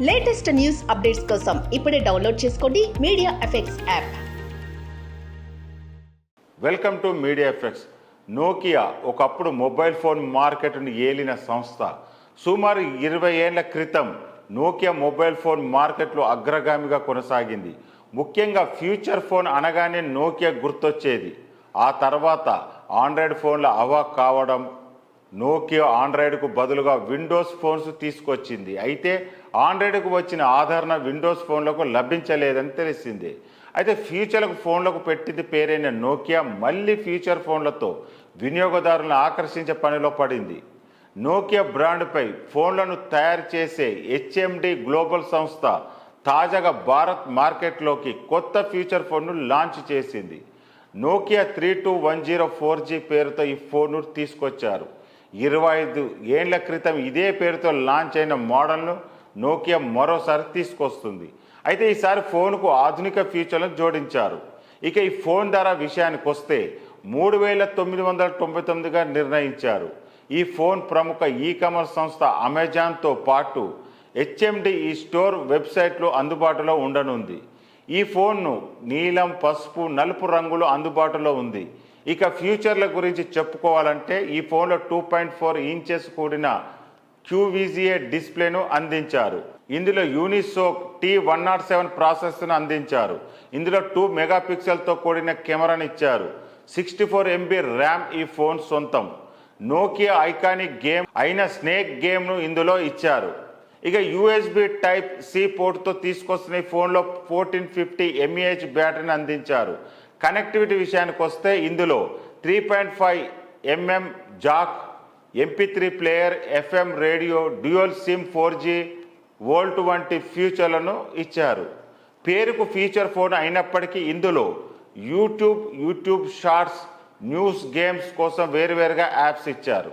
Latest news updates కోసం ఇప్పుడే download చేసుకోండి media effects app. Welcome to media effects. Nokia ఒకప్పుడు మొబైల్ ఫోన్ మార్కెట్ను ఏలిన సంస్థ. సుమారు 20 ఏళ్ల క్రితం నోకియా మొబైల్ ఫోన్ మార్కెట్లో అగ్రగామిగా కొనసాగింది. ముఖ్యంగా ఫ్యూచర్ ఫోన్ అనగానే నోకియా గుర్తొచ్చేది. ఆ తర్వాత ఆండ్రాయిడ్ ఫోన్ల హవా కావడం, నోకియా ఆండ్రాయిడ్కు బదులుగా విండోస్ ఫోన్స్ తీసుకొచ్చింది. అయితే ఆండ్రాయిడ్కు వచ్చిన ఆదరణ విండోస్ ఫోన్లకు లభించలేదని తెలిసింది. అయితే ఫ్యూచర్లకు ఫోన్లకు పెట్టింది పేరైన నోకియా మళ్ళీ ఫ్యూచర్ ఫోన్లతో వినియోగదారులను ఆకర్షించే పనిలో పడింది. నోకియా బ్రాండ్పై ఫోన్లను తయారు చేసే హెచ్ఎండి గ్లోబల్ సంస్థ తాజాగా భారత్ మార్కెట్లోకి కొత్త ఫ్యూచర్ ఫోన్ను లాంచ్ చేసింది. నోకియా 3210 4G పేరుతో ఈ ఫోన్ను తీసుకొచ్చారు. 25 ఏళ్ల క్రితం ఇదే పేరుతో లాంచ్ అయిన మోడల్ను నోకియా మరోసారి తీసుకొస్తుంది. అయితే ఈసారి ఫోన్కు ఆధునిక ఫీచర్లను జోడించారు. ఇక ఈ ఫోన్ ధర విషయానికి వస్తే 3999గా నిర్ణయించారు. ఈ ఫోన్ ప్రముఖ ఈ-కామర్స్ సంస్థ అమెజాన్తో పాటు హెచ్ఎండి ఈ స్టోర్ వెబ్సైట్లో అందుబాటులో ఉండనుంది. ఈ ఫోన్ను నీలం, పసుపు, నలుపు రంగులు అందుబాటులో ఉంది. ఇక ఫ్యూచర్ల గురించి చెప్పుకోవాలంటే ఈ ఫోన్లో 2.4 ఇంచెస్ కూడిన QVGA డిస్ప్లేను అందించారు. ఇందులో యూనిసోక్ T107 ప్రాసెసర్ను అందించారు. ఇందులో 2 మెగాపిక్సెల్తో కూడిన కెమెరాను ఇచ్చారు. 64 MB ర్యామ్ ఈ ఫోన్ సొంతం. నోకియా ఐకానిక్ గేమ్ అయిన స్నేక్ గేమ్ను ఇందులో ఇచ్చారు. ఇక USB Type-C పోర్టుతో తీసుకొస్తున్న ఈ ఫోన్లో 1450 mAh బ్యాటరీని అందించారు. కనెక్టివిటీ విషయానికి వస్తే ఇందులో 3.5 mm Jack, MP3 player, FM radio, dual SIM, 4G volt వంటి ఫీచర్లను ఇచ్చారు. పేరుకు ఫీచర్ ఫోన్ అయినప్పటికీ ఇందులో యూట్యూబ్ షార్ట్స్, న్యూస్, గేమ్స్ కోసం వేరువేరుగా యాప్స్ ఇచ్చారు.